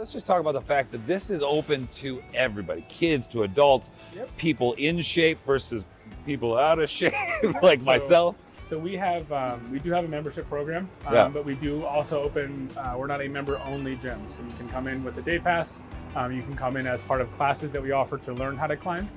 let's just talk about the fact that this is open to everybody, kids to adults, people in shape versus people out of shape, like myself. So we do have a membership program, but we do also open, we're not a member-only gym. So you can come in with a day pass. You can come in as part of classes that we offer to learn how to climb.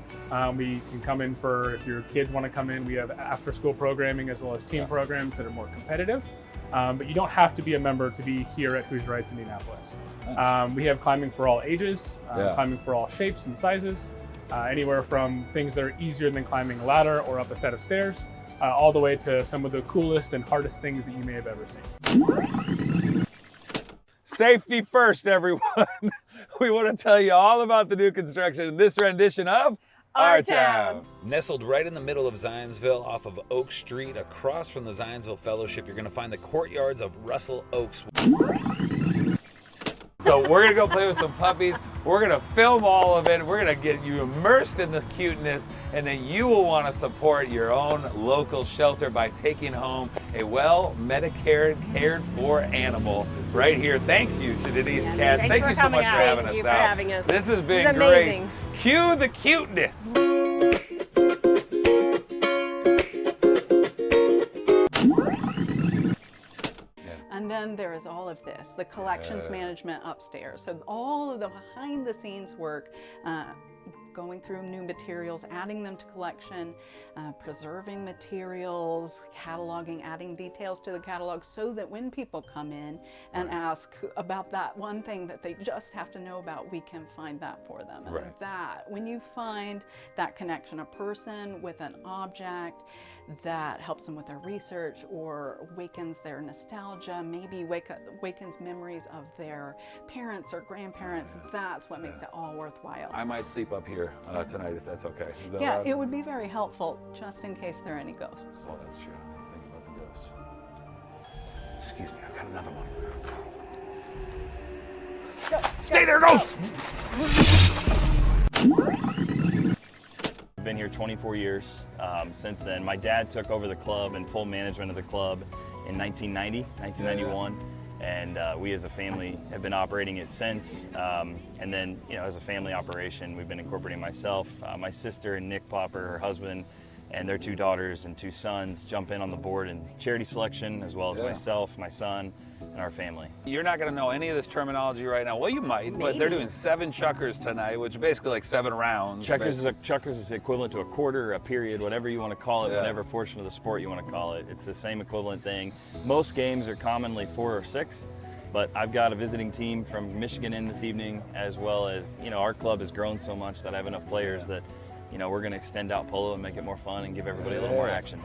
We can come in for, if your kids want to come in, we have after-school programming as well as team programs that are more competitive. But you don't have to be a member to be here at Hoosier Heights, Indianapolis. Nice. We have climbing for all ages, climbing for all shapes and sizes, anywhere from things that are easier than climbing a ladder or up a set of stairs, all the way to some of the coolest and hardest things that you may have ever seen. Safety first, everyone. We want to tell you all about the new construction in this rendition of Our Town. Nestled right in the middle of Zionsville off of Oak Street, across from the Zionsville Fellowship, you're going to find the courtyards of Russell Oaks. So we're gonna go play with some puppies. We're gonna film all of it. We're gonna get you immersed in the cuteness, and then you will want to support your own local shelter by taking home a well-medicared, cared-for animal right here. Thank you to Denise Katz. Thank you so much for having us out. Thank you for having us. This has been great. Cue the cuteness. And then there is all of this, the collections management upstairs. So all of the behind the scenes work, going through new materials, adding them to collection, preserving materials, cataloging, adding details to the catalog so that when people come in and ask about that one thing that they just have to know about, we can find that for them. And that, when you find that connection, a person with an object that helps them with their research or wakens their nostalgia, maybe wakens memories of their parents or grandparents, that's what makes it all worthwhile. I might sleep up here tonight if that's okay. Is that Yeah, it would be very helpful just in case there are any ghosts. Well, that's true. Think about the ghosts. Excuse me, I've got another one. Stay there, ghost! I've been here 24 years. Since then, my dad took over the club and full management of the club in 1991. And we as a family have been operating it since. And then, as a family operation, we've been incorporating myself, my sister and Nick Popper, her husband, and their 2 daughters and 2 sons jump in on the board in charity selection, as well as myself, my son, and our family. You're not going to know any of this terminology right now. Well, you might, but they're doing 7 chukkers tonight, which is basically like 7 rounds. Chukkers is equivalent to a quarter, a period, whatever you want to call it, whatever portion of the sport you want to call it. It's the same equivalent thing. Most games are commonly 4 or 6, but I've got a visiting team from Michigan in this evening, as well as, our club has grown so much that I have enough players that we're going to extend out polo and make it more fun and give everybody a little more action.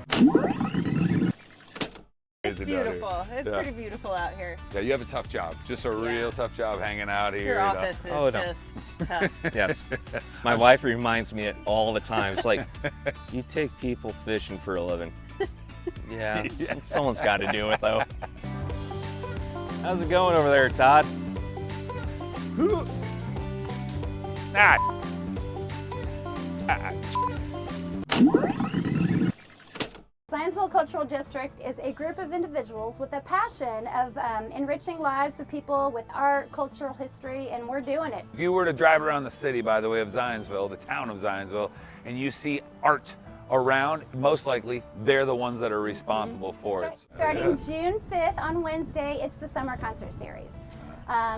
It's beautiful. It's pretty beautiful out here. Yeah, you have a tough job. Just a real tough job hanging out here. Your office is just tough. Yes. My wife reminds me it all the time. It's like, you take people fishing for a living. Yeah, someone's got to do it, though. How's it going over there, Todd? Zionsville Cultural District is a group of individuals with a passion of enriching lives of people with art, cultural history, and we're doing it. If you were to drive around the city, by the way, of Zionsville, the town of Zionsville, and you see art around, most likely they're the ones that are responsible for it. Starting June 5th on Wednesday, it's the summer concert series.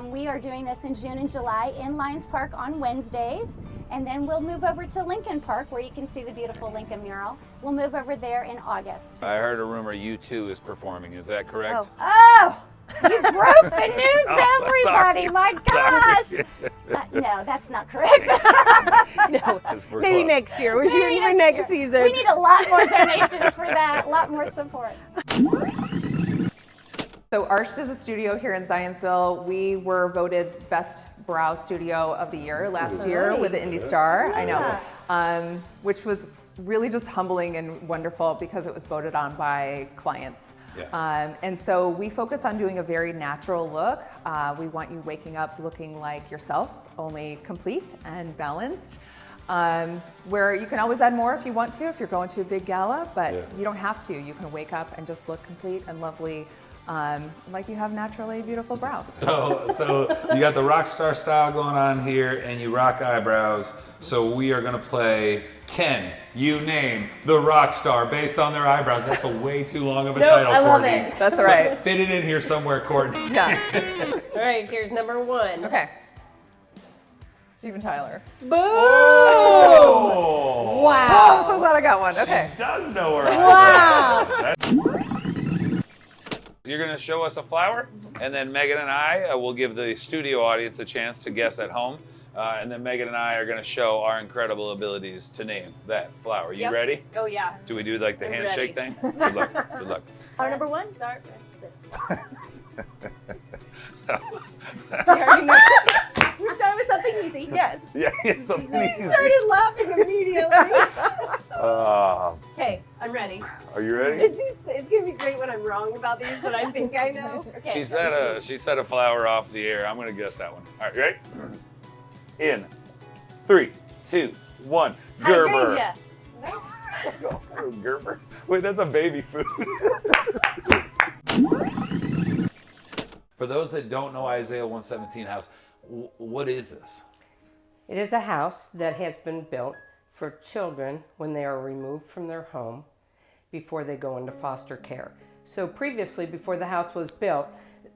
We are doing this in June and July in Lions Park on Wednesdays, and then we'll move over to Lincoln Park where you can see the beautiful Lincoln mural. We'll move over there in August. I heard a rumor U2 is performing, is that correct? Oh, you broke the news to everybody, my gosh! No, that's not correct. No, maybe next year. We're shooting for next season. We need a lot more donations for that, a lot more support. So Arched is a studio here in Zionsville. We were voted Best Brow Studio of the Year last year with the Indy Star. I know, which was really just humbling and wonderful because it was voted on by clients. And so we focus on doing a very natural look. We want you waking up looking like yourself, only complete and balanced. Where you can always add more if you want to, if you're going to a big gala, but you don't have to. You can wake up and just look complete and lovely like you have naturally beautiful brows. So you got the rock star style going on here, and you rock eyebrows. So we are gonna play Can You Name the Rock Star based on their eyebrows. That's a way too long of a title, I love Courtney. it. That's all right. Fit it in here somewhere, Courtney. Yeah. All right, here's number 1. Okay. Steven Tyler. Boom! Oh! Wow. Oh, I'm so glad I got one. Okay. Does know her Wow. eyebrows. You're gonna show us a flower, and then Megan and I will give the studio audience a chance to guess at home. And then Megan and I are going to show our incredible abilities to name that flower. You ready? Oh, yeah. Do we do like the I'm handshake ready. thing? Good luck. Good luck. Our number 1? Start with this. We started with something easy. Yes. Yeah, something We easy. started laughing immediately. Okay, I'm ready. Are you ready? It's gonna be great when I'm wrong about these, but I think I know. Okay. She said a flower off the air. I'm going to guess that one. All right, ready? In 3, 2, 1. Gerber. Hydrangea. Gerber? Wait, that's a baby food. For those that don't know Isaiah 117 House, what is this? It is a house that has been built for children when they are removed from their home before they go into foster care. So previously, before the house was built,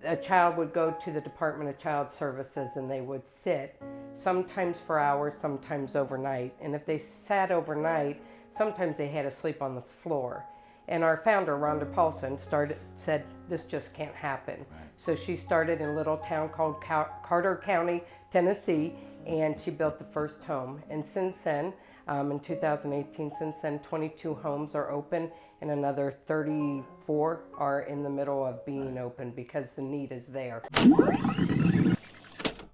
a child would go to the Department of Child Services and they would sit, sometimes for hours, sometimes overnight. And if they sat overnight, sometimes they had to sleep on the floor. And our founder, Rhonda Paulson, said, this just can't happen. Right. So she started in a little town called Carter County, Tennessee, and she built the first home. And since then, in 2018, since then, 22 homes are open and another 34 are in the middle of being open because the need is there.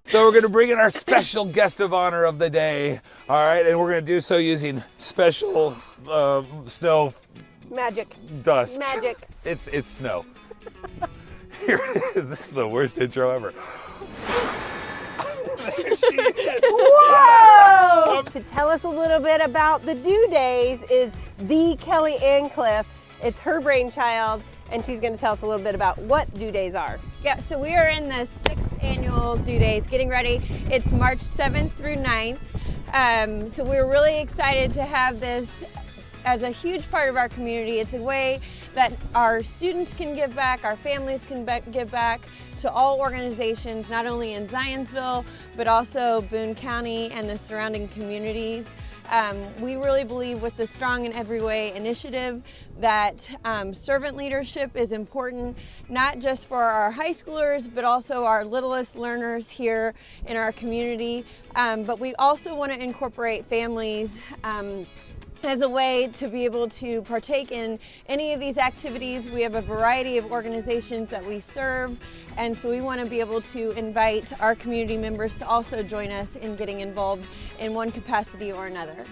So we're going to bring in our special guest of honor of the day, all right? And we're going to do so using special snow Magic. dust. Magic. It's snow. Here it is. This is the worst intro ever. There she is. Whoa! To tell us a little bit about the due days is the Kelly Ann Cliff. It's her brainchild, and she's going to tell us a little bit about what due days are. Yeah, so we are in the 6th annual due days, getting ready. It's March 7th through 9th. So we're really excited to have this as a huge part of our community. It's a way that our students can give back, our families can give back to all organizations, not only in Zionsville, but also Boone County and the surrounding communities. We really believe with the Strong in Every Way initiative that servant leadership is important, not just for our high schoolers, but also our littlest learners here in our community. But we also want to incorporate families as a way to be able to partake in any of these activities. We have a variety of organizations that we serve, and so we want to be able to invite our community members to also join us in getting involved in one capacity or another.